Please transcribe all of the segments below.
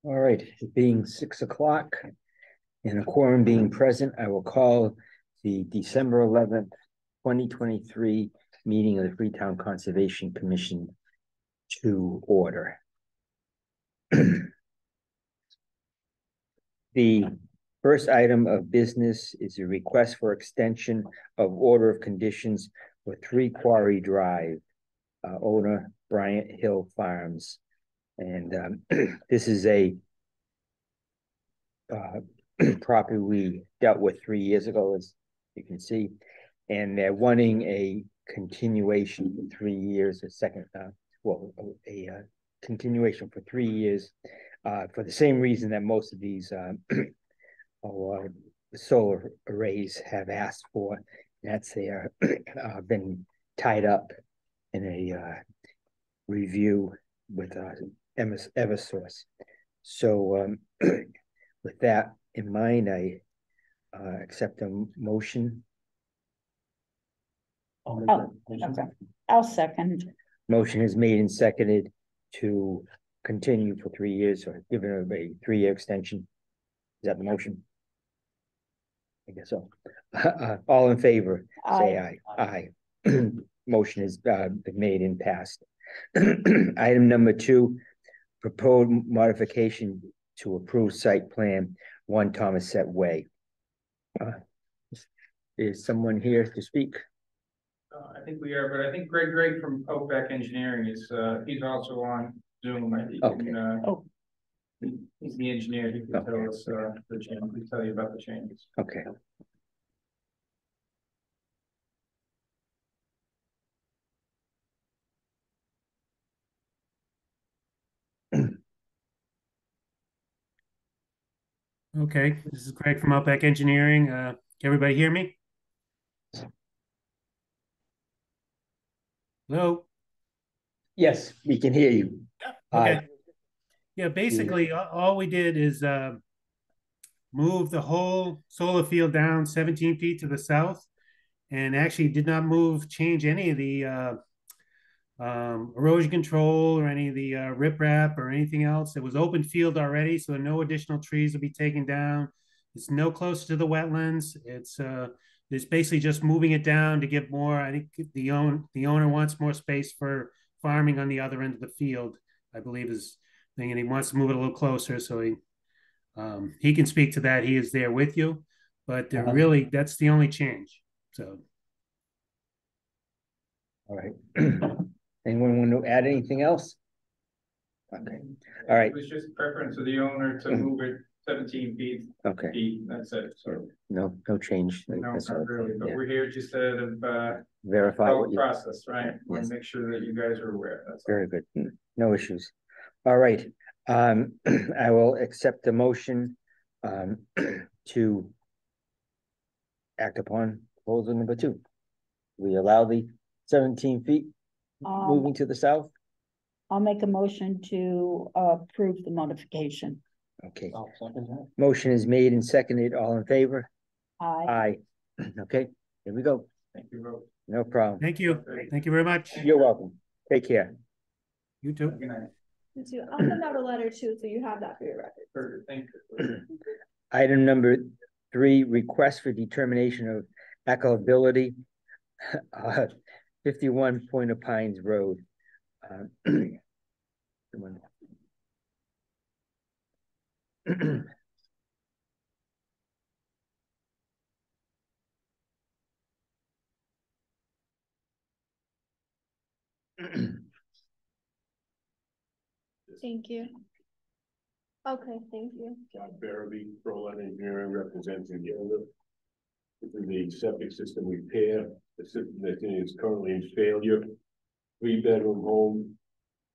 All right, it being 6 o'clock and a quorum being present, I will call the December 11th, 2023 meeting of the Freetown Conservation Commission to order. The first item of business is a request for extension of order of conditions for 3 Quarry Drive, owner Bryant Hill Farms. And this is a property we dealt with 3 years ago, as you can see, and they're wanting a continuation for 3 years, a continuation for 3 years, for the same reason that most of these solar arrays have asked for. That's they are been tied up in a review with Eversource. So with that in mind, I accept a motion. I'll second. Motion is made and seconded to continue for 3 years, or give it a 3-year extension. Is that the motion? I guess so. All in favor, say aye. Aye. Motion is been made and passed. Item number 2, proposed modification to approve site plan 1 Thomaset Way. Is someone here to speak? I think we are, but I think Greg from Outback Engineering is he's also on Zoom. I think he's the engineer. He can tell us the change. He can tell you about the changes. Okay. Okay, this is Greg from Outback Engineering. Can everybody hear me? Hello? Yes, we can hear you. Okay. Yeah, basically, all we did is move the whole solar field down 17 feet to the south, and actually did not change any of the erosion control or any of the riprap or anything else. It was open field already, so no additional trees will be taken down. It's no closer to the wetlands. It's basically just moving it down to give more. I think the owner wants more space for farming on the other end of the field, I believe is thing, and he wants to move it a little closer, so he can speak to that. He is there with you, but really that's the only change. So, all right. Anyone want to add anything else? Okay. All right. It was just preference of the owner to move it 17 feet. Okay. That's it. So no change. No, not really. But we're here just to verify what process, right? Want to make sure that you guys are aware. That's very good. No issues. All right. I will accept the motion to act upon proposal number 2. We allow the 17 feet moving to the south. I'll make a motion to approve the modification. Okay. Motion is made and seconded. All in favor? Aye. Aye. Okay, here we go. Thank you. No problem. thank you. Thank you very much. You're welcome. Take care. You too. Good night. You too. I'll send out a letter too, so you have that for your record. Perfect. Thank you. Item number 3, request for determination of echoability, 51 Point of Pines Road. Thank you. Okay, thank you. John Barrowby, Berlin Engineering, representing the owner. This is the septic system repair. The system that is currently in failure. 3-bedroom home.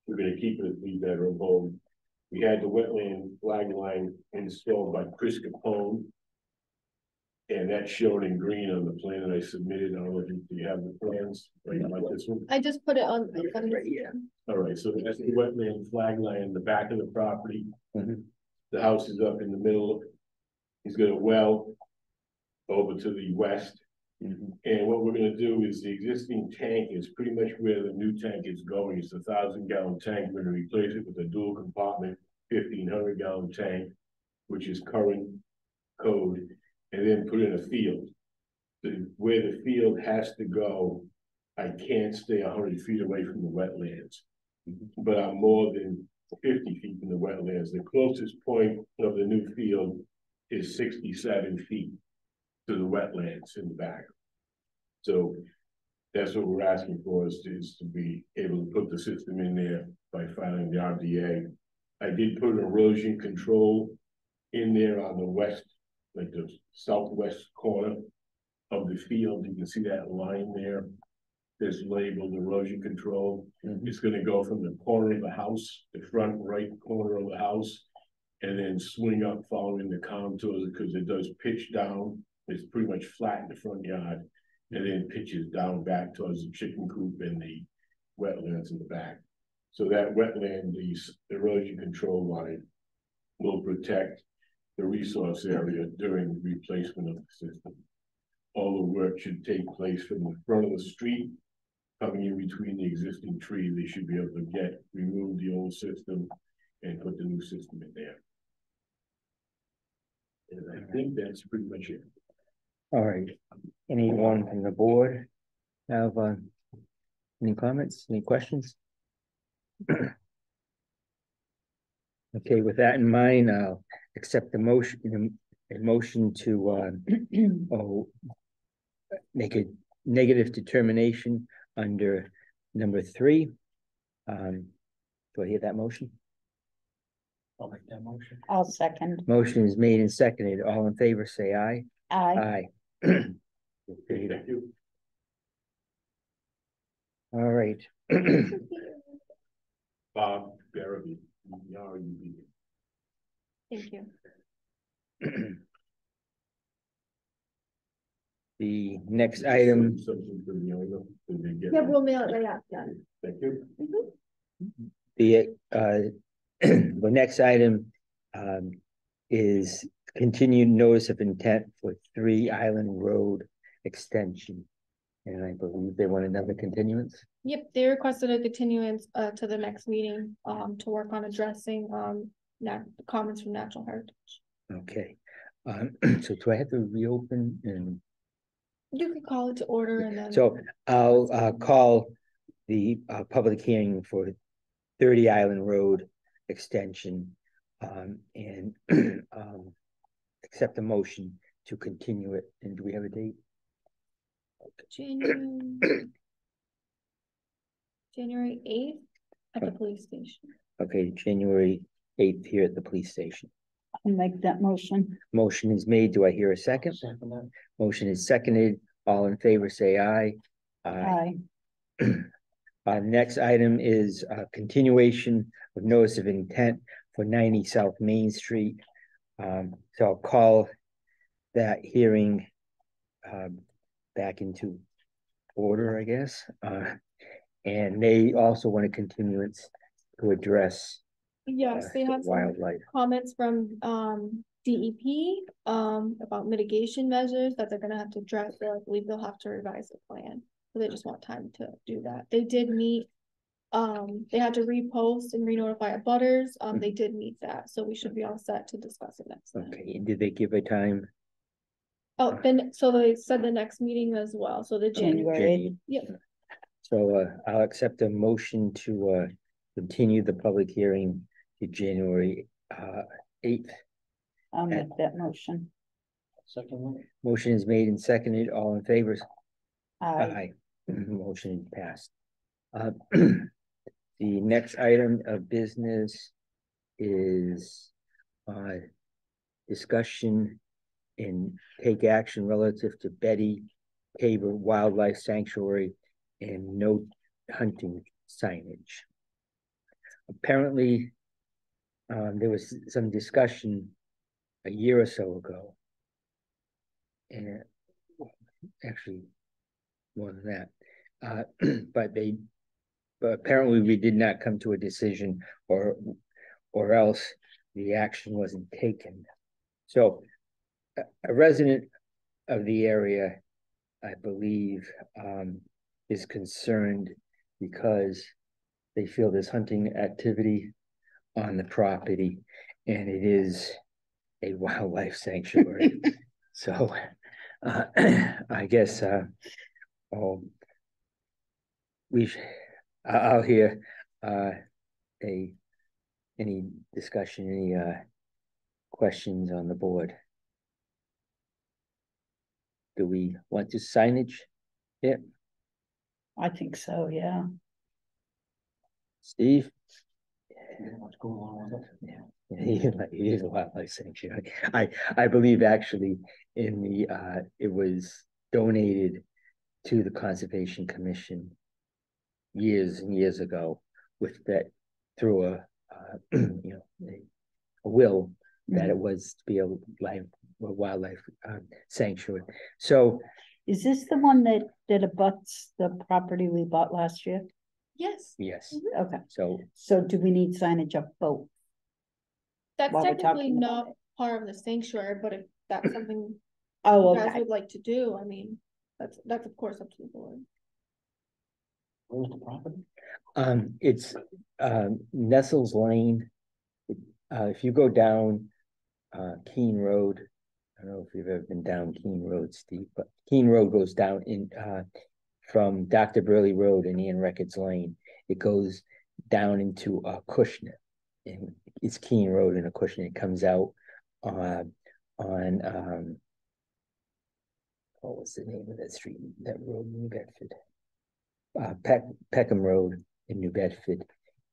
We're going to keep it a 3-bedroom home. We had the wetland flag line installed by Chris Capone. And that's shown in green on the plan that I submitted. I don't know if you have the plans right like this one. I just put it on right here. All right, so that's the wetland flag line in the back of the property. The house is up in the middle. He's got a well over to the west. And what we're gonna do is the existing tank is pretty much where the new tank is going. It's a 1,000-gallon tank. We're gonna replace it with a dual compartment 1,500-gallon tank, which is current code, and then put in a field. Where the field has to go, I can't stay 100 feet away from the wetlands, but I'm more than 50 feet from the wetlands. The closest point of the new field is 67 feet to the wetlands in the back. So that's what we're asking for, is to be able to put the system in there by filing the RDA. I did put erosion control in there on the west, like the southwest corner of the field. You can see that line there that's labeled erosion control. It's going to go from the corner of the house, the front right corner of the house, and then swing up following the contours, because it does pitch down. It's pretty much flat in the front yard, and then pitches down back towards the chicken coop and the wetlands in the back. So that wetland, the erosion control line, will protect the resource area during replacement of the system. All the work should take place from the front of the street, coming in between the existing trees. They should be able to remove the old system and put the new system in there. And I think that's pretty much it. All right, anyone from the board have any comments, any questions? Okay, with that in mind, I'll accept the motion, a motion to make a negative determination under number 3. Do I hear that motion? I'll make that motion. I'll second. Motion is made and seconded. All in favor, say aye. Aye. Aye. Thank you. All right. Bob Barabee, BRUB. Thank you. The next item, Yeah, we'll mail it right after. Thank you. the the next item is continued notice of intent for 3 Island Road extension. And I believe they want another continuance. Yep, they requested a continuance to the next meeting to work on addressing comments from Natural Heritage. Okay. So do I have to reopen and? You could call it to order and then. So I'll call the public hearing for 30 Island Road extension and accept the motion to continue it. And do we have a date? January 8th at the police station. Okay, January 8th here at the police station. I'll make that motion. Motion is made. Do I hear a second? Motion is seconded. All in favor, say aye. Aye. Next item is a continuation of notice of intent for 90 South Main Street. So I'll call that hearing back into order, I guess. And they also want a continuance to address Yes, they have some wildlife. comments from DEP about mitigation measures that they're gonna have to address. So I believe they'll have to revise the plan. So they just want time to do that. They did meet, they had to repost and re-notify abutters. They did meet that, so we should be all set to discuss it next time. Okay, and did they give a time? Oh, then, so they said the next meeting as well, so the January. Yep. So I'll accept a motion to continue the public hearing to January 8th. I'll make that motion. Second. Motion is made and seconded. All in favor? Aye. Motion passed. The next item of business is discussion and take action relative to Betty Tabor Wildlife Sanctuary and no hunting signage. Apparently, there was some discussion a year or so ago, and actually more than that, but apparently we did not come to a decision, or else the action wasn't taken. So a resident of the area I believe, is concerned because they feel there's hunting activity on the property, and it is a wildlife sanctuary. So, I guess, I'll hear, any discussion, any, questions on the board? Do we want to signage? Yeah, I think so, yeah. Steve? What's going on with it? Yeah, he is a wildlife sanctuary. I believe actually in the, it was donated to the Conservation Commission years and years ago with that, through a, you know, a will that it was to be a wildlife sanctuary. So, Is this the one that abuts the property we bought last year? Yes, yes, Okay, so do we need signage up both? that's While we're technically talking about not part of the sanctuary, but if that's something Oh, you guys okay. would like to do, I mean, that's of course up to the board. where's the property? It's Nestles Lane. If you go down Keene Road, I don't know if you've ever been down Keene Road, Steve, but Keene Road goes down in from Dr. Burley Road and Ian Records Lane. It goes down into Acushnet, and it's Keene Road and Acushnet. It comes out on what was the name of that street? That road in New Bedford. Peckham Road in New Bedford.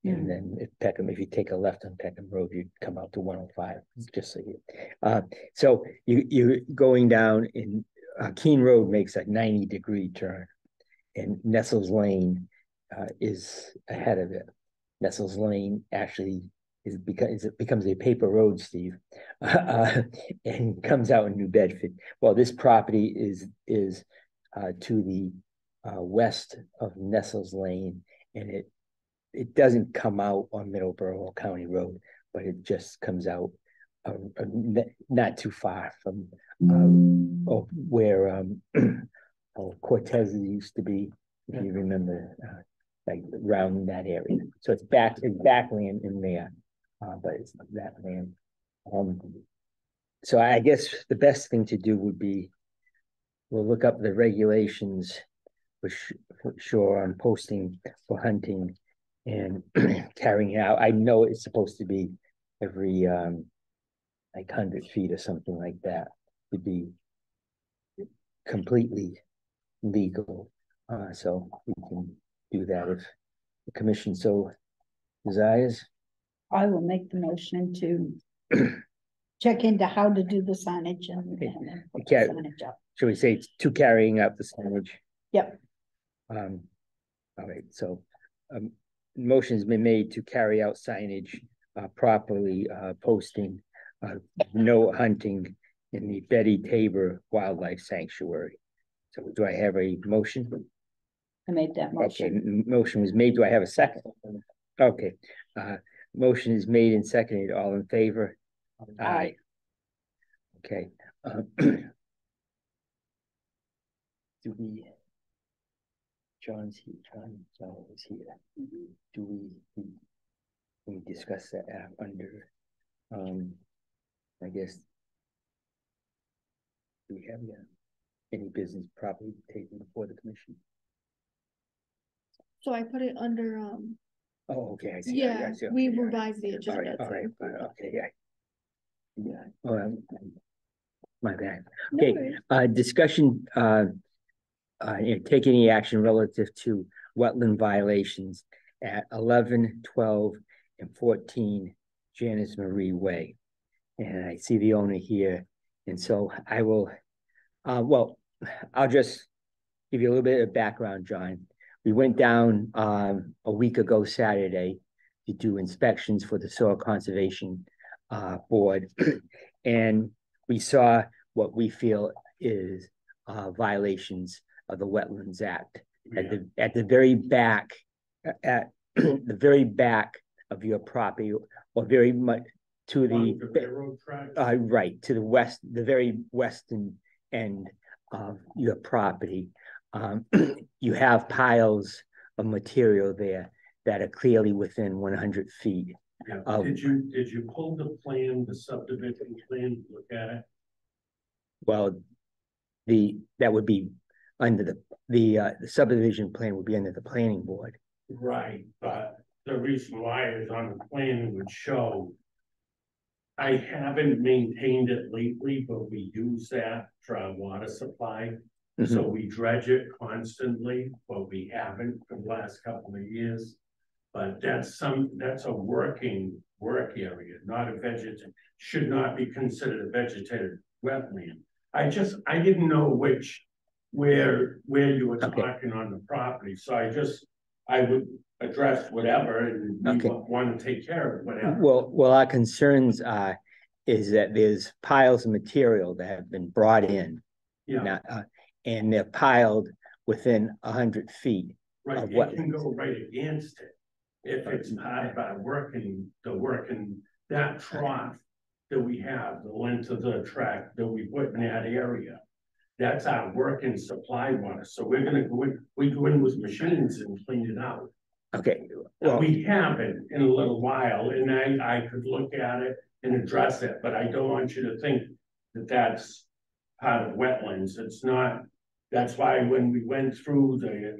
And then if you take a left on Peckham Road, you'd come out to 105, just so you. So you going down in Keene Road makes a 90-degree turn, and Nestles Lane is ahead of it. Nestles Lane actually becomes a paper road, Steve, and comes out in New Bedford. Well, this property is to the west of Nestles Lane, and it doesn't come out on Middleborough County Road, but it just comes out not too far from where Cortez used to be, if you remember, like around that area. So it's backland in there, but it's that land. So I guess the best thing to do would be we'll look up the regulations for sure on posting for hunting and carrying out. I know it's supposed to be every like 100 feet or something like that to be completely legal. So we can do that if the commission so desires. I will make the motion to check into how to do the signage and then put the signage up. Should we say to carrying out the signage? Yep. All right, so motion has been made to carry out signage, properly posting no hunting in the Betty Tabor Wildlife Sanctuary. So do I have a motion? I made that motion. Okay, motion was made. Do I have a second? Okay, motion is made and seconded. All in favor? Aye. Okay. Do we? John's here. John is here. Do we discuss that under? I guess. Do we have any business properly taken before the commission? So I put it under, Oh, okay, I see. yeah, I see. we Okay, revised the all right, agenda. all right, okay, yeah. Yeah, my bad. No Okay, worries. discussion, take any action relative to wetland violations at 11, 12, and 14 Janice Marie Way. And I see the owner here, and so I will, well, I'll just give you a little bit of background, John. We went down a week ago Saturday to do inspections for the Soil Conservation Board, and we saw what we feel is violations of the Wetlands Act. At the very back, at the very back of your property, or very much to the right to the west, the very western end of your property, you have piles of material there that are clearly within 100 feet. Yeah. Did you pull the plan, the subdivision plan, look at it? Well, that would be under the subdivision plan would be under the planning board. Right, but the reason why it was on the plan would show. I haven't maintained it lately, but we use that for our water supply. So we dredge it constantly, but we haven't for the last couple of years. But that's a working work area, not a vegetative, should not be considered a vegetated wetland. I didn't know where you were talking on the property, so I would address whatever, and we want to take care of whatever. Well, our concerns is that there's piles of material that have been brought in. Yeah. And they're piled within 100 feet. Right, of it can go right against it. If it's part of our working, that trough that we have, the length of the track that we put in that area, that's our working supply water. So we're gonna go in, we go in with machines and clean it out. Okay. Well, we haven't in a little while, and I could look at it and address it, but I don't want you to think that that's part of wetlands. It's not. That's why when we went through the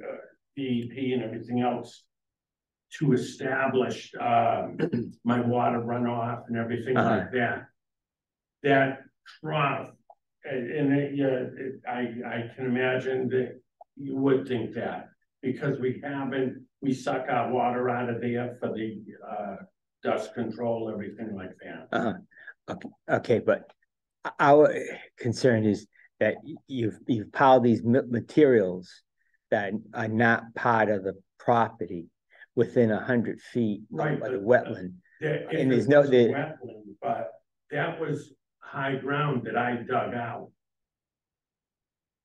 DEP and everything else to establish my water runoff and everything like that, that trough, and I can imagine that you would think that, because we suck our water out of there for the dust control, everything like that. Okay, but our concern is that you've piled these materials that are not part of the property within 100 feet of the wetland. And there's no wetland, but that was high ground that I dug out.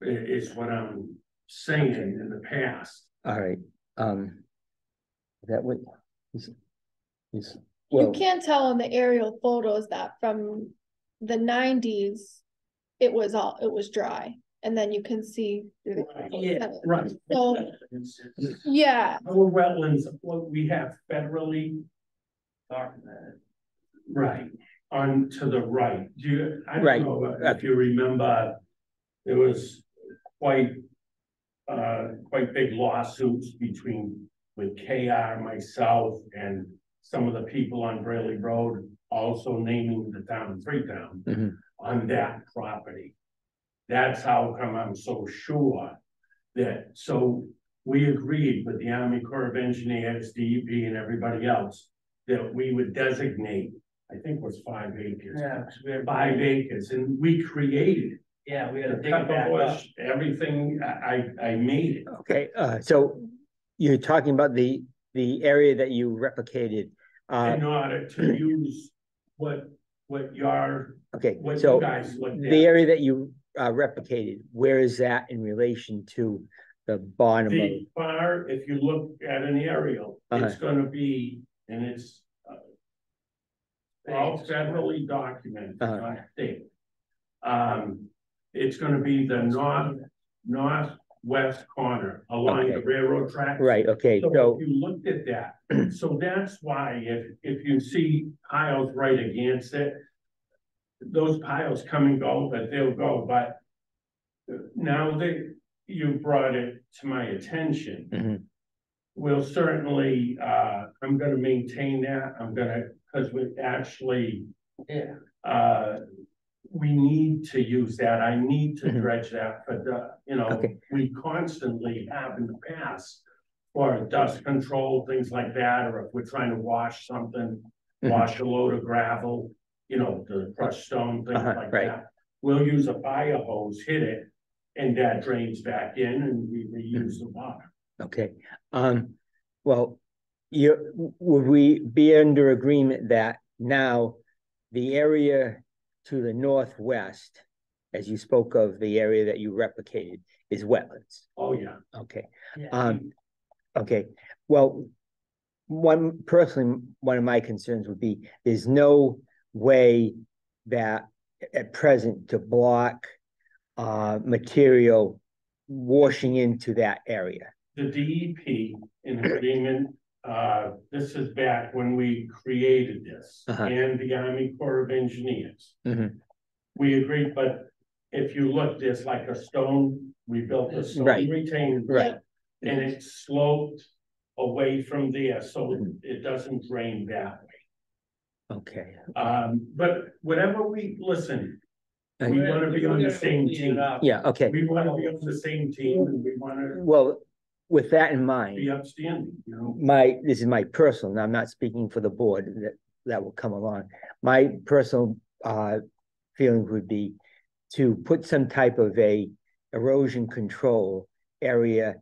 Is what I'm saying in the past. All right. That would you can't tell in the aerial photos that from the 90s it was dry, and then you can see through the right. So yeah, our wetlands, what we have federally documented, right, on to the right. I don't know if you remember, there was quite big lawsuits with KR, myself, and some of the people on Brayley Road, also naming the town Freetown on that property. That's how come I'm so sure that, so we agreed with the Army Corps of Engineers, DEP, and everybody else that we would designate, I think it was 5 acres. Yeah, 5 acres, and we created. Yeah, we had to dig Pepper back bush, up. everything, I made it. Okay, so you're talking about the area that you replicated. In order to use what your, what so you guys looked at. the area that you replicated, where is that in relation to the bottom of? The far, if you look at an aerial, it's gonna be, and it's all federally documented, I think. It's gonna be the northwest corner along the railroad track. Right, okay. So if you looked at that, so that's why if you see piles right against it, those piles come and go, but they'll go. But now that you brought it to my attention, we'll certainly, I'm gonna maintain that. Because we actually, we need to use that. I need to dredge that for the, we constantly have in the past for dust control, things like that, or if we're trying to wash something, wash a load of gravel, the crushed stone, things like that. We'll use a fire hose, hit it, and that drains back in, and we reuse the water. Okay. Well, would we be under agreement that now the area to the northwest, as you spoke of, the area that you replicated, is wetlands? Oh, yeah. Okay. Okay. Well, one of my concerns would be there's no way that at present to block material washing into that area. The DEP in agreement, this is back when we created this, and the Army Corps of Engineers. We agreed, but if you look, there's like a stone, we built a stone retaining wall, and it sloped away from there, so it doesn't drain that way. Okay. But whatever listen, we want to be on the same team. Yeah, okay. We want to be on the same team, and we want to Well, with that in mind, be upstanding, you know. this is my personal, and I'm not speaking for the board that will come along. My personal feeling would be to put some type of a erosion control area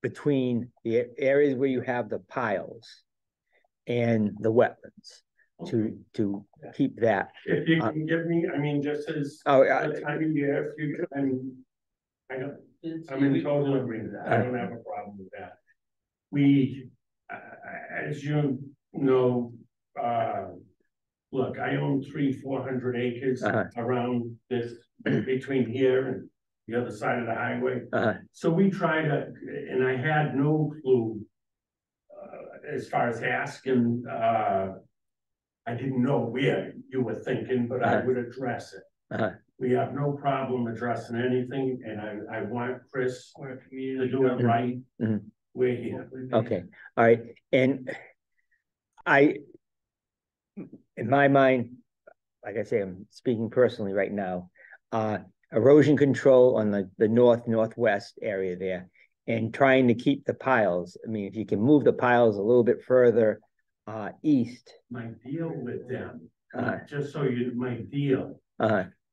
between the areas where you have the piles and the wetlands to keep that. If you can give me, I mean, just as Oh, the time of year, if you, I mean, I'm in total agreement. I don't have a problem with that. We, as you know, look, I own 300-400 acres around this, between here and the other side of the highway. So we try to, and I had no clue as far as asking, I didn't know where you were thinking, but I would address it. We have no problem addressing anything, and I want Chris to do it right. We're here. Okay, all right, and in my mind, like I say, I'm speaking personally right now, erosion control on the northwest area there, and trying to keep the piles. I mean, if you can move the piles a little bit further east. My deal with them, just so my deal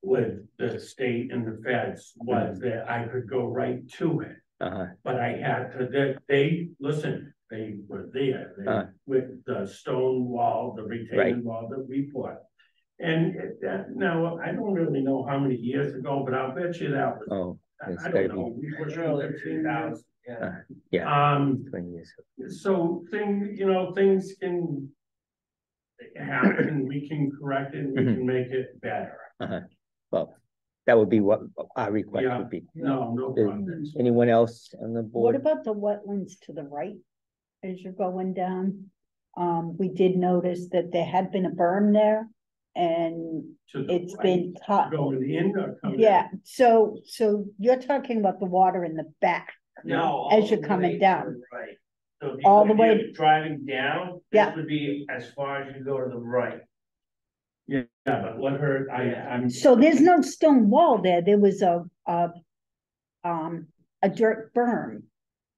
with the state and the feds was that I could go right to it. But I had to, they were there with the stone wall, the retaining wall that we put. And now, I don't really know how many years ago, but I'll bet you that was, I don't know, we pushed 15,000. Yeah. 20 years ago. So things can happen, we can correct it, and we can make it better. Well, that would be what our request would be. No problem. Anyone else on the board? What about the wetlands to the right as you're going down? We did notice that there had been a berm there, and it's been cut. Going in or coming Yeah, so you're talking about the water in the back. No. As you're coming down. Right. So All the way driving down, Yeah. this would be as far as you go to the right. Yeah, but let her, I'm. So there's no stone wall there. There was a dirt berm.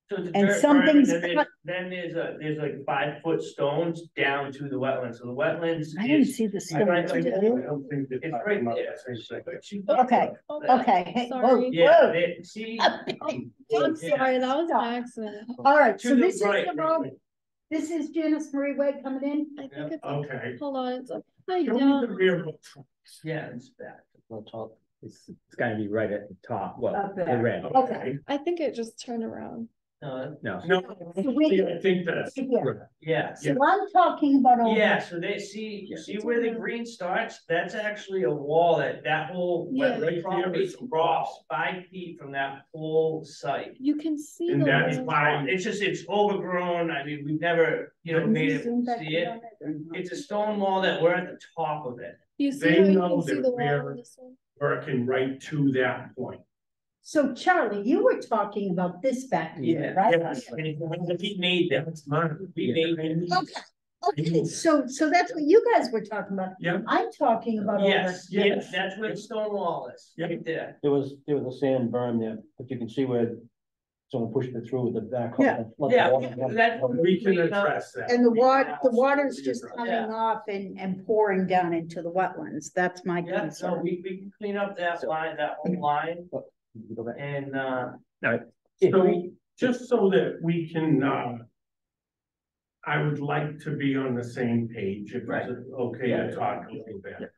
So the And dirt something's berm, and cut- then there's like 5-foot stones down to the wetlands. So the wetlands. I didn't is- see the I stone. don't think that. It's right there. Okay, okay. Hey, whoa, Sorry. Yeah, whoa. see. I'm sorry, that was an accident. All right, To so the this is right. the road. This is Janice Marie Way coming in. I think it's, Okay. hold on, it's upside Show me the down. rear of trucks. Yeah, it's back. It's gotta be right at the top. Well, Up the there. red. Okay. I think it just turned around. No. No, So we- I think that's. Here. Yeah. So I'm talking about over. Yeah, so they see where the green starts, that's actually a wall that whole Yeah. wetland property drops 5 feet from that whole site. You can see And the that's land. why. It's overgrown, I mean, we've never, made it Zoom back see it. on it. It's a stone wall that we're at the top of it. You see, They how you know can see that the wall we're- on this one? Working right to that point. So Charlie, you were talking about this back here, right? Yes, and he made them, we made them. Okay, so that's what you guys were talking about. Yeah. I'm talking about over. Yes, yes, that's where the stone wall is, right there. There was a sand berm there, but you can see where someone pushed it through with the back. Yeah. We can address that. And the water's just coming Yeah. off and pouring down into the wetlands. That's my Yeah, so concern. we can clean up that line, that whole line, and, So just so that we can, I would like to be on the same page, if Right. it's okay to talk a little bit.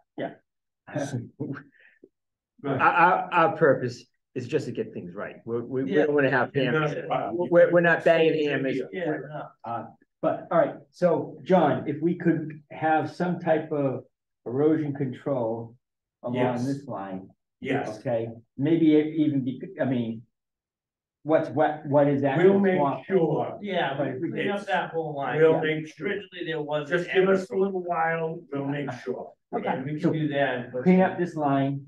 Right. Our purpose is just to get things right. We Yeah. don't wanna have hammers. Yeah. We're not banging hammers. yeah, no. But, all right, so, John, if we could have some type of erosion control along Yes. this line, Yes, okay? maybe it even be, I mean, what is that? We'll make sure. Yeah, Right. we clean up that whole line. We'll make sure. Originally, there was. Just give us a little while, we'll make sure. Okay, we So can do that. and put Clean some- up this line,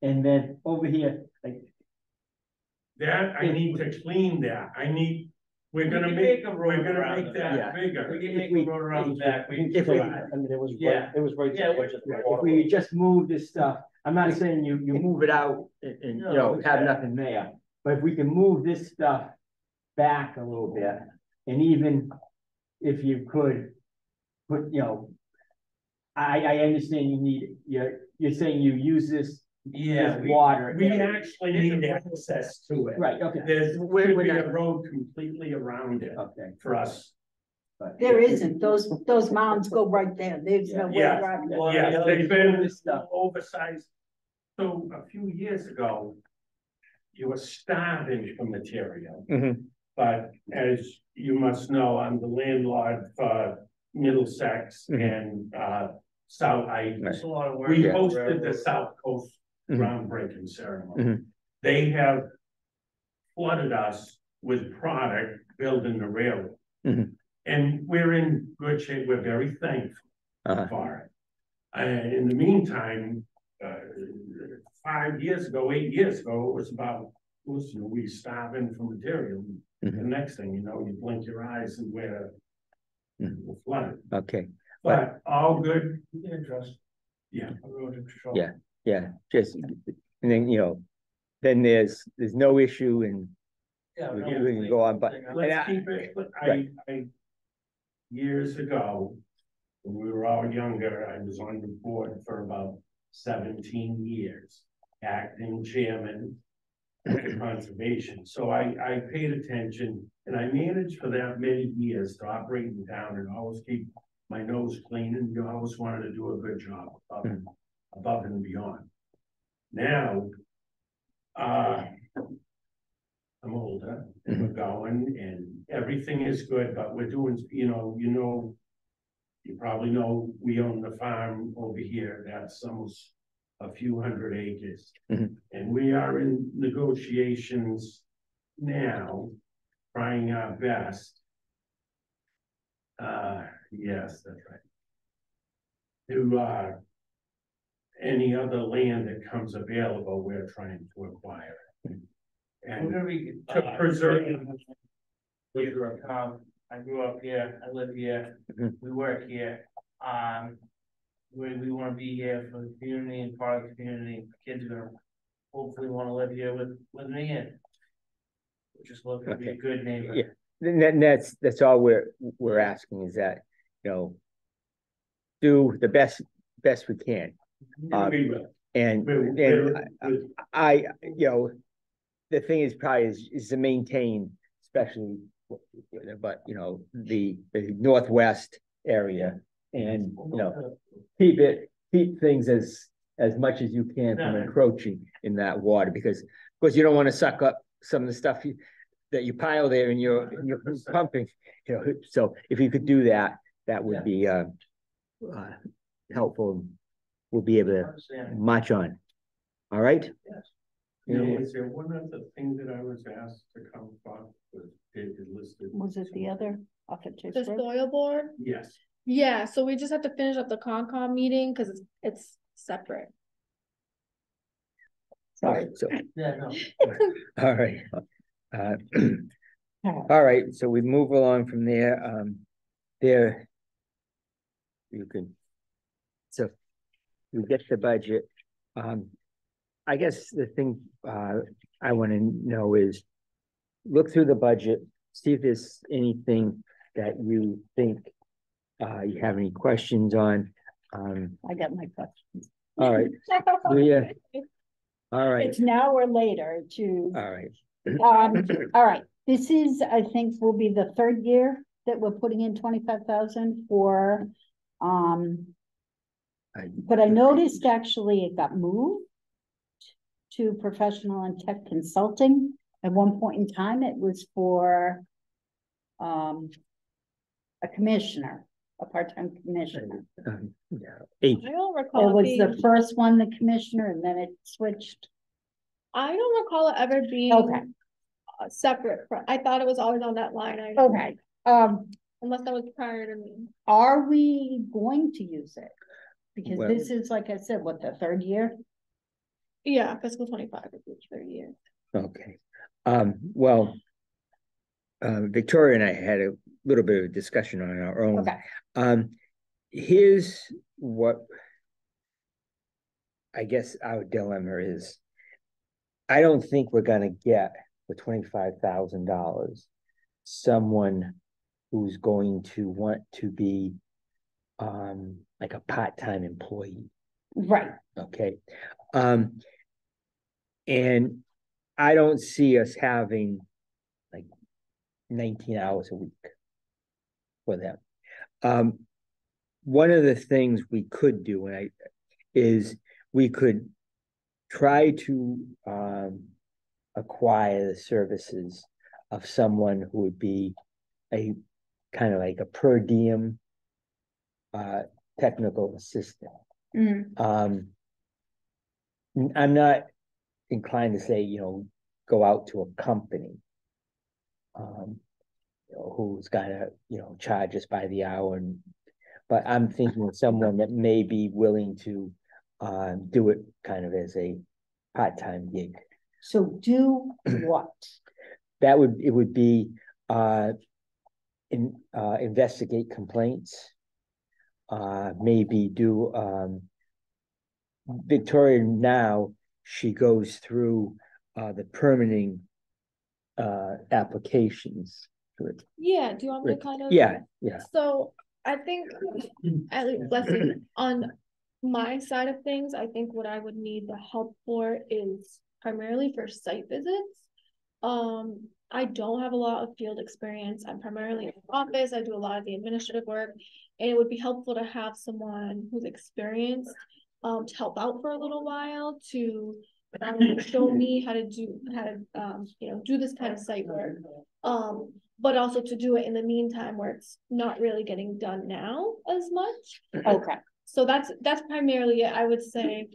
and then over here, like, That, I need to clean that, we're We gonna can make, make a road we're gonna around make the that back. We bigger. can make we- a road around the back. We if can we- try. I mean, it was Yeah. right, it was right. Yeah, to the we're edge of just- the if water. we just move this stuff, I'm not saying you move it out and, you know, No, have okay. nothing there. But if we can move this stuff back a little bit, and even if you could put, you know, I understand you need, you're saying you use this Yeah, water. We actually need access to it. Right, okay. There's, We're should be not- a road completely around it Okay. for us. But- There isn't, those mounds go right there, there's no way Yeah. around it. Well, Yes, yeah, they've been this stuff. oversized. So a few years ago, you were starving for material. Mhm. But as you must know, I'm the landlord for Middlesex Mhm. and South. it's a lot of work. We Yeah. hosted the South Coast Mhm. groundbreaking ceremony. Mhm. They have flooded us with product building the railroad. Mhm. And we're in good shape. We're very thankful Uh-huh. for it. In the meantime, 8 years ago, it was about, listen, we starving for material. Mhm. The next thing you know, you blink your eyes and we're flooded. Okay, But all good. We can address. Yeah. A road to control. Yeah. yeah, just, and then, you know, then there's no issue and Yeah, we no, can go on, but- Let's keep it, years ago, when we were all younger, I was on the board for about 17 years, acting chairman of the conservation. So I paid attention and I managed for that many years to operate in town and always keep my nose clean, and you always wanted to do a good job above and beyond. Now, I'm older, and we're going, and everything is good, but we're doing, you probably know, we own the farm over here, that's almost a few hundred acres. Mhm. And we are in negotiations now, trying our best. Yes, that's right. To, any other land that comes available, we're trying to acquire. We're And gonna be. to preserve. I grew up here, I live here, Mhm. we work here, we wanna be here for the community and part of the community, kids are gonna hopefully wanna live here with me and. We're just looking to be a Okay. good neighbor. Yeah. Then that's all we're asking is that, you know, do the best we can. We will. And I, you know, the thing is probably is to maintain, especially, but, you know, the northwest area. And, you know, keep things as much as you can from encroaching in that water, because, of course, you don't want to suck up some of the stuff that you pile there and you're pumping, you know, so if you could do that, that would be helpful. We'll be able to Understand. march on. All right? Yes. Is there one other thing that I was asked to come up with, David listed? Was it the other off at The Pittsburgh? soil board? Yes. Yeah, so we just have to finish up the Concom meeting because it's separate. Sorry. So, Yeah, no. all right. All right, so we move along from there. There. You can. So we get the budget. I guess the thing I want to know is look through the budget, see if there's anything that you think you have any questions on. I got my questions. All right. Leah. All right. It's now or later to, All right. all right, this is, I think, will be the third year that we're putting in 25,000 for, but I noticed actually it got moved to professional and tech consulting. At one point in time, it was for a commissioner, a part-time commissioner. Yeah. Eight. I don't It recall was being, the first one, the commissioner, and then it switched. I don't recall it ever being. Okay. Separate, I thought it was always on that line item. Okay, Unless that was prior to me. are we going to use it? Because Well- this is, like I said, what, the third year? Yeah, fiscal 25 is each 3 years. Okay, well, Victoria and I had a little bit of a discussion on our own. Okay. Here's what I guess our dilemma is. I don't think we're gonna get for $25,000 someone who's going to want to be like a part-time employee. Right. Okay. And I don't see us having like 19 hours a week for them. One of the things we could do is we could try to acquire the services of someone who would be a kind of like a per diem technical assistant. I'm not inclined to say, go out to a company who's gonna, charge us by the hour, but I'm thinking of someone that may be willing to do it kind of as a part-time gig. So do what? It would be investigate complaints, maybe do Victoria now, she goes through the permitting applications. Yeah, do you want me to kind of? Yeah. So I think, at least, let's see, on my side of things, I think what I would need the help for is primarily for site visits. I don't have a lot of field experience. I'm primarily in the office. I do a lot of the administrative work, and it would be helpful to have someone who's experienced to help out for a little while to show me how to do this kind of site work. But also to do it in the meantime where it's not really getting done now as much. Okay. So that's primarily it. I would say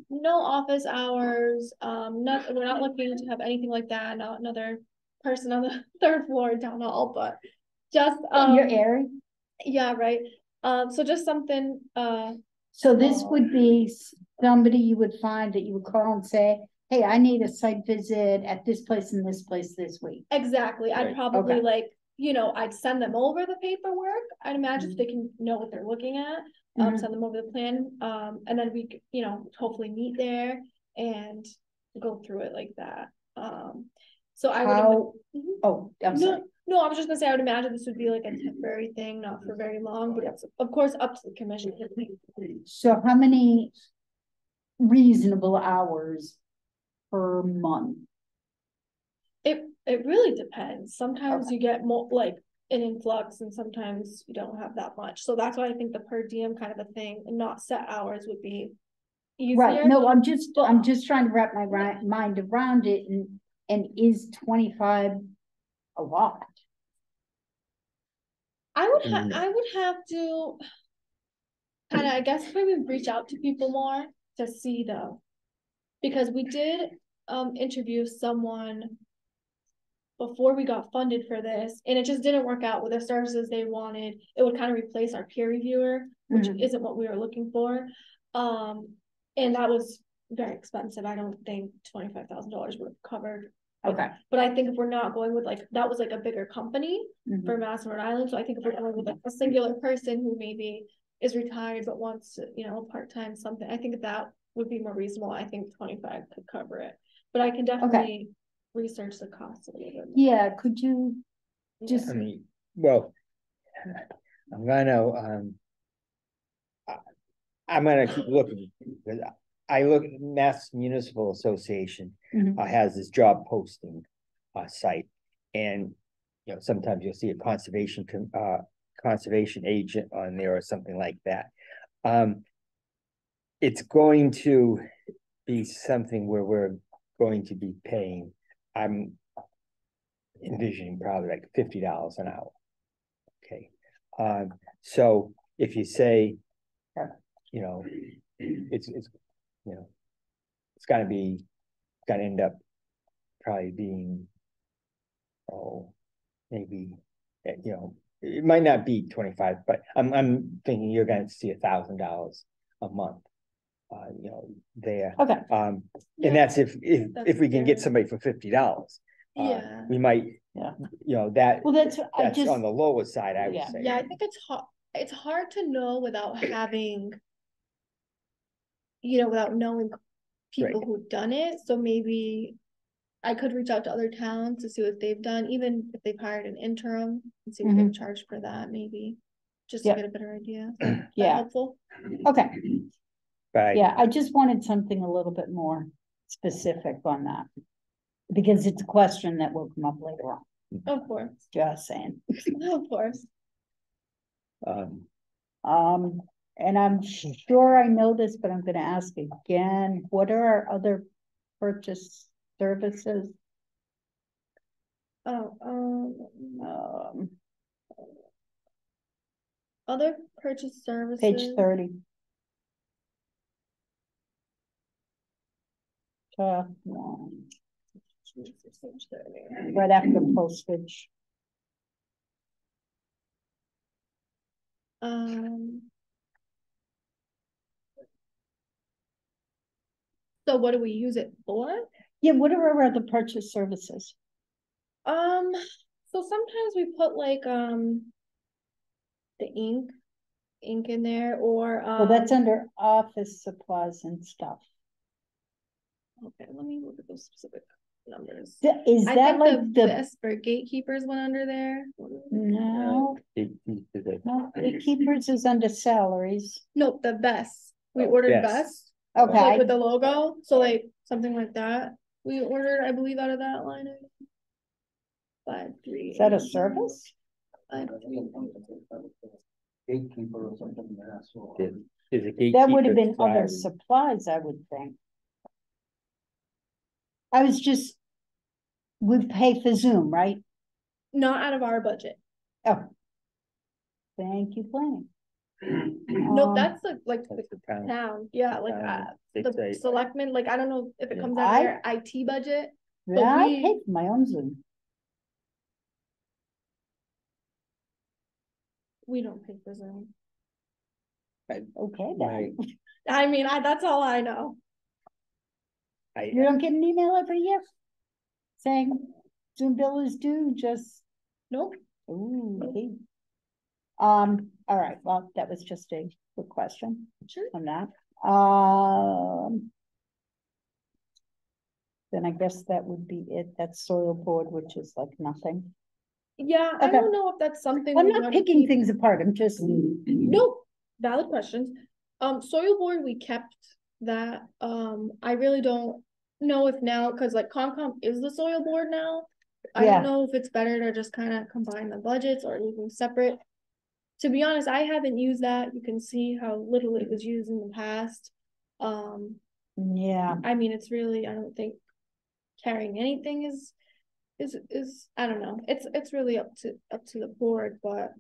no office hours. We're not looking to have anything like that. Not another person on the third floor down hall, but just Your area? Yeah, right. So just something So this would be somebody you would find that you would call and say, hey, I need a site visit at this place and this place this week. Exactly. I'd Right. probably Okay. I'd send them over the paperwork. I'd imagine if they can know what they're looking at, send them over the plan. And then we, hopefully meet there and go through it like that. So I would. Oh, I'm sorry. No, I was just gonna say, I would imagine this would be like a temporary thing, not for very long, but it's of course up to the commission. So how many reasonable hours per month? It really depends. Sometimes you get more like an influx and sometimes you don't have that much. So that's why I think the per diem kind of a thing and not set hours would be easier. Right. No, I'm just trying to wrap my mind around it, and is 25 a lot? I would have to kind of, I guess, maybe reach out to people more to see though, because we did interview someone before we got funded for this, and it just didn't work out with the services they wanted. It would kind of replace our peer reviewer, which isn't what we were looking for. And that was very expensive. I don't think $25,000 would have covered. Okay. But I think if we're not going with that was like a bigger company for Mass and Rhode Island. So I think if we're going with like a singular person who maybe is retired but wants to, part-time something, I think that would be more reasonable. I think 25 could cover it. But I can definitely research the cost a little bit more. Yeah, could you just I'm gonna keep looking, because I look at Mass Municipal Association has this job posting site, and sometimes you'll see a conservation agent on there or something like that. It's going to be something where we're going to be paying, I'm envisioning probably like $50 an hour. Okay. So if you say, it's gotta be gonna end up probably being, maybe, you know, it might not be 25, but I'm thinking you're gonna see $1,000 a month. You know, there. Okay, And Yeah, that's if we can get fair. somebody for $50. Yeah. We might, Yeah. you know, that's I just, on the lower side, I would Yeah. say. Yeah, I think it's hard to know without having, without knowing people who've done it, so maybe I could reach out to other towns to see what they've done, even if they've hired an interim, and see what they've charged for that, maybe, just to Yeah. get a better idea. Is that Yeah. helpful? okay, Right. yeah, I just wanted something a little bit more specific on that. Because it's a question that will come up later on, Of course, just saying. of course. And I'm sure I know this, but I'm gonna ask again, what are our other purchase services? Other purchase services. Page 30. Top one. Right after postage. So what do we use it for? Yeah, what are our other purchase services? So sometimes we put like, the ink in there, or, Well, that's under office supplies and stuff. okay, let me look at those specific numbers. Is I that think like the Vesper gatekeepers went under there. No, no, gatekeepers is under salaries. Nope, the best. We ordered Best. best. Like Okay, with the logo, so like something like that. We ordered, I believe, out of that line. 5-3. is that a service? 5-3. Gatekeeper or something, so. That would have been other supplies, I would think. I was just, we pay for Zoom, right? Not out of our budget. Oh. Thank you, planning. Nope, that's like the the town. town, yeah, like, the They- selectmen, like, I don't know if it Yeah. comes out of their IT budget. But I we- pay for my own Zoom. We don't pay for Zoom. Okay, Right. then. I mean, that's all I know. You don't get an email every year? Saying Zoom bill is due, just, Nope. ooh, okay. All right, well, that was just a quick question Sure. on that. Then I guess that would be it. That's soil board, which is like nothing. Yeah, I Okay. don't know if that's something. I'm we not wanna picking keep- things apart, I'm just. Nope, valid questions. Soil board, we kept that. I really don't know if now, cause like Concom is the soil board now. I Yeah. don't know if it's better to just kind of combine the budgets or leave them separate. To be honest, I haven't used that. You can see how little it was used in the past. Yeah, I mean, it's really, I don't think carrying anything is, I don't know. It's really up to the board, but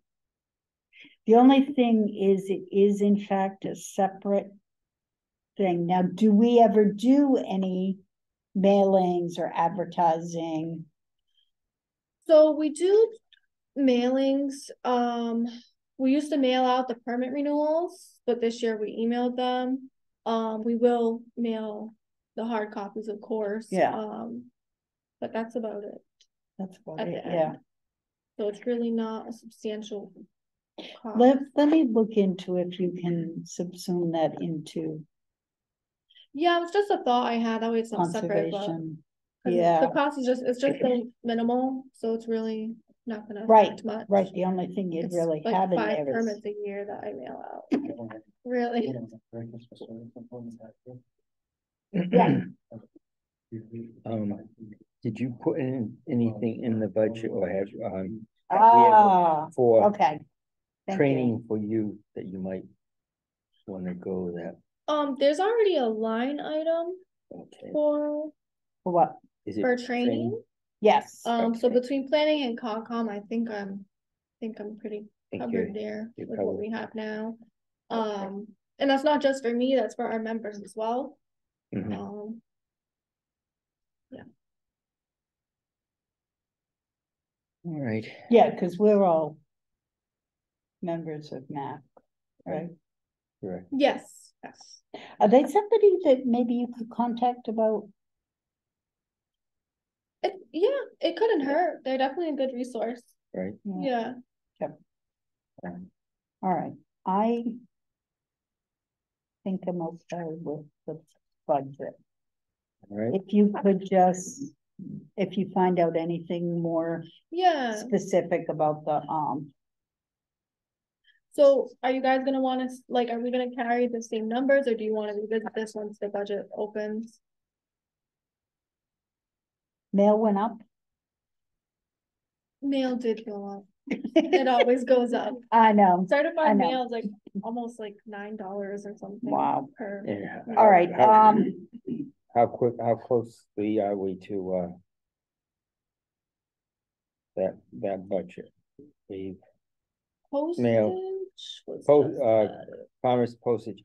the only thing is, it is in fact a separate thing. Now, do we ever do any mailings or advertising? so we do mailings. We used to mail out the permit renewals, but this year we emailed them. We will mail the hard copies, of course. Yeah. But that's about it. That's about At it, the yeah. end. So it's really not a substantial cost. Let me look into if you can subsume that into Yeah, it's just a thought I had. That way it's not separate, but conservation. 'cause Yeah, the cost is it's just so minimal, so it's really not gonna Right, affect much. right, the only thing you'd It's really like have in 5 there is. permits a year that I mail out. Really? Yeah. Did you put in anything in the budget or have, Ah, for okay. Thank you. training for you that you might want to go with that? There's already a line item Okay. for For what? Is it for training. Yes, So Okay. between planning and Concom, I think I'm pretty Think covered there you're with what covered. we have now. And that's not just for me, that's for our members as well. Mhm. All right. Yeah, because we're all members of MAC, right? Correct. Yes, yes. Are they somebody that maybe you could contact about? Yeah, it couldn't hurt. They're definitely a good resource. Right. Yeah. All right, I think I'm okay with the budget. All right. If you could just, if you find out anything more Yeah. specific about the, So are you guys gonna want to, like, are we gonna carry the same numbers or do you want to revisit this once the budget opens? mail went up? Mail did go up. It always goes up. I know, Certified know. mail is like almost like $9 or something. Wow. Per. Yeah. All right, How closely are we to, that budget? The Postage. what's Post, that? farmer's postage,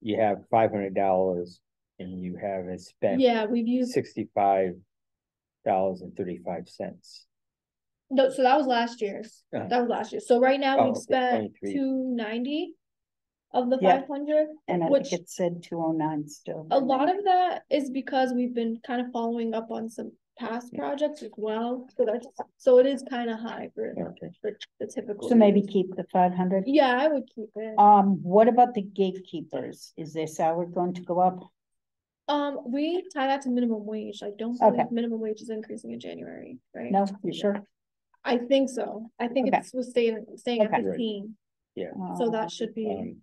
you have $500 and you haven't spent Yeah, we've used, $65.35. no, so that was last year's. Uh-huh. That was last year. So right now Oh, we've okay, spent 23. 290 of the Yeah. 500. and I which- think it said 209 still. A lot of that is because we've been kind of following up on some past projects as well. So it is kind of high for Okay. the typical. So maybe use. keep the 500. Yeah, I would keep it. What about the gatekeepers? Is their salary going to go up? We tie that to minimum wage. I don't Okay. believe minimum wage is increasing in January, right? No, you sure? I think so. I think Okay. it was staying at Okay. 15, so Uh, that should be.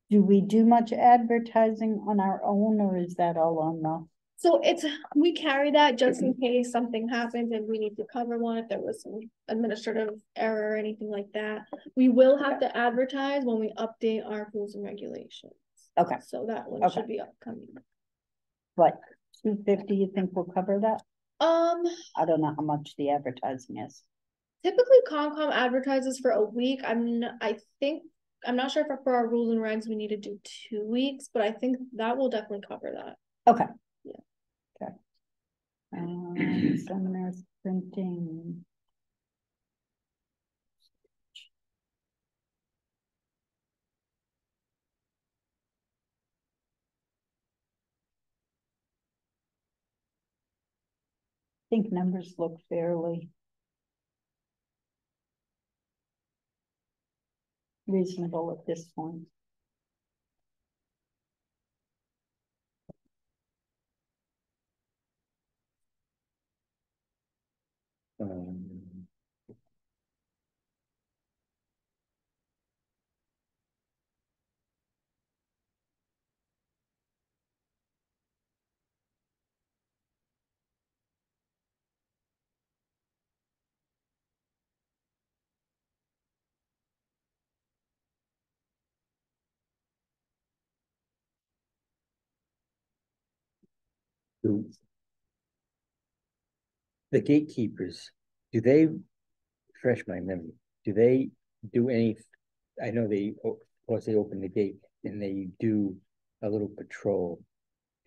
Do we do much advertising on our own or is that all on the? So we carry that just in case something happens and we need to cover one, if there was some administrative error or anything like that. We will have to advertise when we update our rules and regulations. Okay. So that one Okay. should be upcoming. What, 250, you think will cover that? I don't know how much the advertising is. Typically Concom advertises for a week. I'm not sure if for our rules and regs, we need to do 2 weeks, but I think that will definitely cover that. Okay. Yeah. Okay. Seminars, printing. I think numbers look fairly reasonable at this point. The gatekeepers, do they, refresh my memory, do they do any, I know they, of course, they open the gate and they do a little patrol.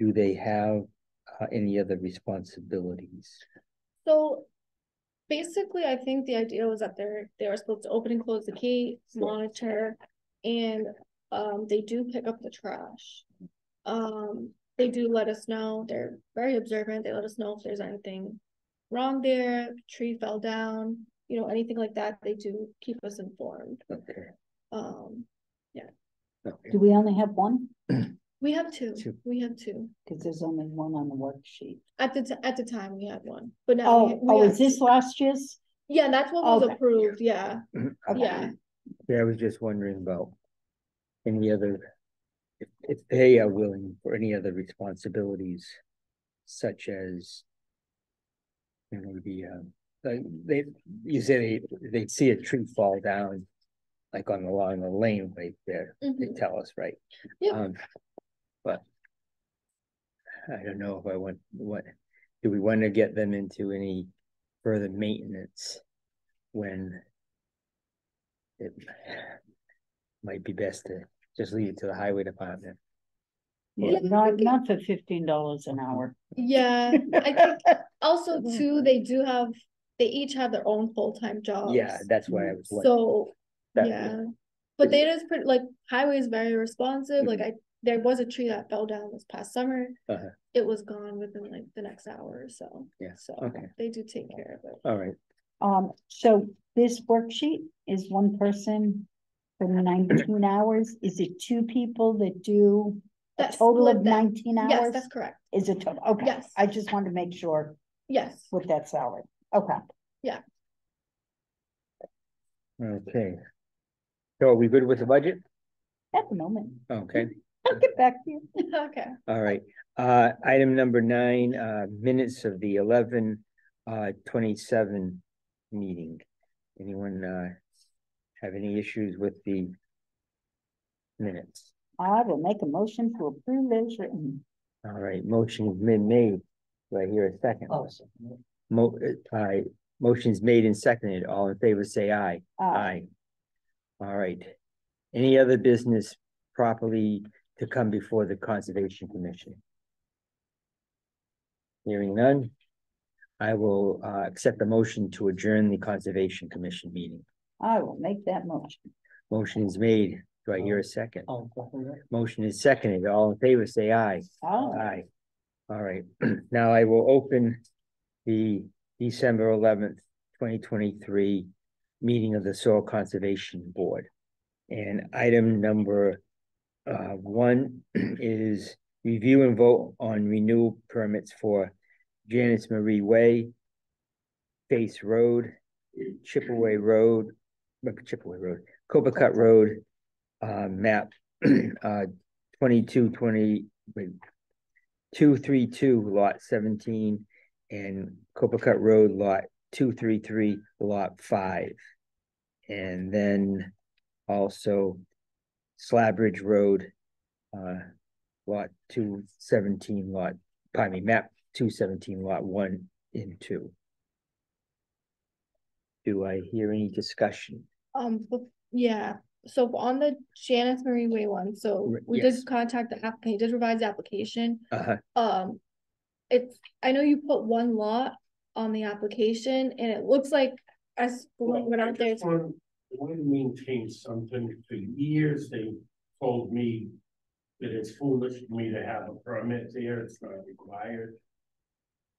Do they have any other responsibilities? So basically, I think the idea was that they were supposed to open and close the gate, monitor, and they do pick up the trash. They do let us know. They're very observant. They let us know if there's anything wrong there, tree fell down, anything like that. They do keep us informed. Okay. Yeah. Okay. Do we only have one? We have two. Two. We have two. Because there's only one on the worksheet. At the time we had one, but now Oh, we is this last year's? Yeah, that's what was Okay. approved. Yeah. Okay. Yeah. Yeah, I was just wondering about any other, if they are willing for any other responsibilities, such as maybe like you say they see a tree fall down, like along the lane right there. They tell us, right? Yeah. But I don't know if I want do we want to get them into any further maintenance when it might be best to just leave it to the highway department? Yeah, not for $15 an hour. Yeah. I think also too, they do have they each have their own full-time jobs. Yeah, that's why I was wondering. So, That- yeah, but they just pretty, like, highway is very responsive, like, there was a tree that fell down this past summer. Uh-huh. It was gone within like the next hour or so. Yeah, So okay. they do take care of it. All right, So this worksheet is one person for 19 hours. Is it two people that do a That's total of split that. 19 hours? Yes, that's correct. Is it total? Okay. Yes. I just wanted to make sure Yes. with that salary. Okay. okay. So are we good with the budget? At the moment. Okay, I'll get back to you. Okay. all right. Item number 9, minutes of the 11/27 meeting. Anyone have any issues with the minutes? I will make a motion to approve as written. All right, motion has been made. Do I hear a second? Motion's made and seconded. All in favor, say aye. Aye. All right. Any other business properly to come before the Conservation Commission? Hearing none, I will accept the motion to adjourn the Conservation Commission meeting. I will make that motion. Motion is made. Do I hear a second? Oh, Motion is seconded. All in favor, say aye. Aye. All right. Now I will open the December 11th, 2023 meeting of the Soil Conservation Board. And item number 1 is review and vote on renewal permits for Janice Marie Way, Face Road, Chipaway Road, Copacut Road, map 232 lot 17, and Copacut Road lot 233 lot 5. And then also Slabridge Road, lot 217 map 217 lot 1 and 2. Do I hear any discussion? Yeah. So on the Janice Marie Way one, so we Yes. did contact the applicant, did revise the application. Uh-huh. I know you put one lot on the application and it looks like as went out there. I want to maintain something for years. They told me that it's foolish for me to have a permit there. It's not required.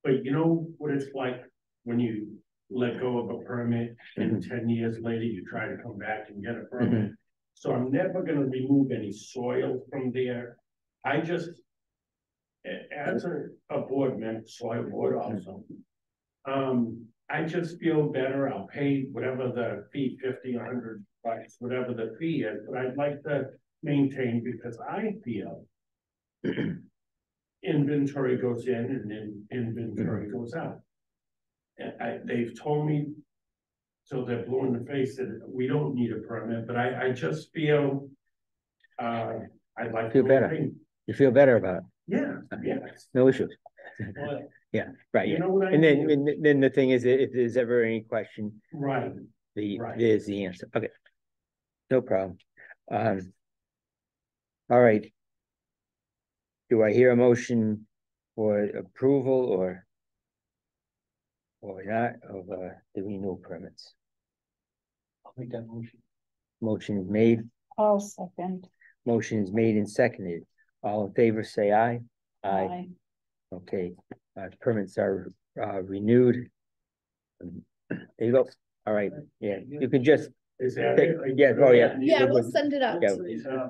But you know what it's like when you let go of a permit and 10 years later, you try to come back and get a permit. So I'm never gonna remove any soil from there. I just, as a board member, soil board also, I just feel better. I'll pay whatever the fee, 50, 100 bucks, whatever the fee is, but I'd like to maintain because I feel inventory goes in and then inventory goes out. And they've told me till they're blue in the face that we don't need a permit, but I just feel I'd like Feel to better. maintain. You feel better about it? Yeah, yeah. No issues. Well, Yeah, right, you yeah. know what I And mean? then the thing is, if there's ever any question, Right. Right. there's the answer. Okay. No problem. All right. Do I hear a motion for approval or not of the renewal permits? I'll make that motion. Motion is made. I'll second. Motion is made and seconded. All in favor, say aye. Aye. Okay, permits are renewed. There you go. All right, yeah, you can just, Is that take- it? yeah, oh, yeah. Yeah, we'll send it out. Yeah.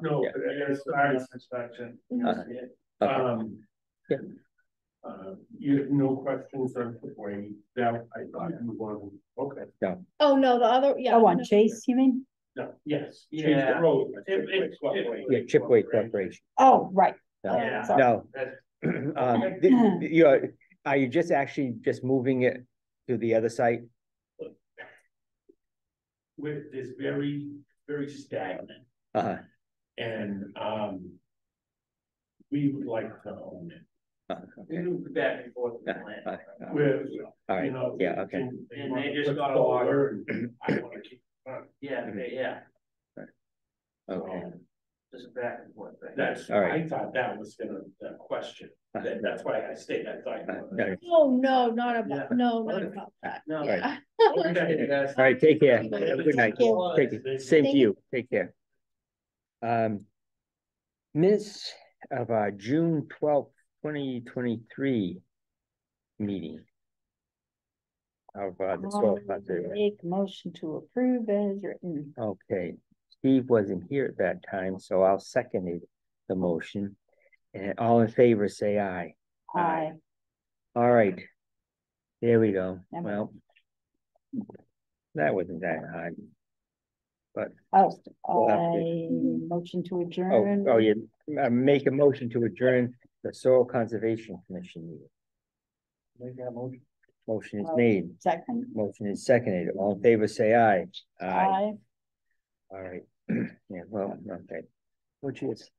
No, Yeah. but as far as Inspection. Okay. Yeah. You have no questions on the way that I thought you wanted, okay, Oh, no, the other, yeah. Oh, on no. Chase, you mean? no, yes. change Yeah. the road. Yeah, Chipway Corporation. Oh, right. Yeah. Sorry. No. Are you just actually just moving it to the other site? With this very, very stagnant, Uh-huh. and, we would like to own it. Back and forth. All With, right, you know. yeah, okay. And they just got a solar, and I wanna keep. Yeah, yeah. Okay. just a back and forth thing. That's, All right. I thought that was gonna, the question, that's why I stayed, I thought. Oh, no, not Yeah. about, no, not about that. No. Yeah. Okay, you guys. All right, take care. Have a good night. Thank you. Take it. Same to Thank you. Take care. Minutes of our June 12th, 2023 meeting. Of the soil conservation. Make a motion to approve as written. Okay, Steve wasn't here at that time, so I'll second it, the motion. And all in favor, say aye. Aye. All right. There we go. Number- Well, that wasn't that hard. Oh, have I motion to Oh, adjourn. oh, yeah, make a motion to adjourn the Soil Conservation Commission meeting. Make that motion. Motion is Oh. made, Second. motion is seconded. All in favor, say aye. Aye. All right. Yeah, well, okay. Which is.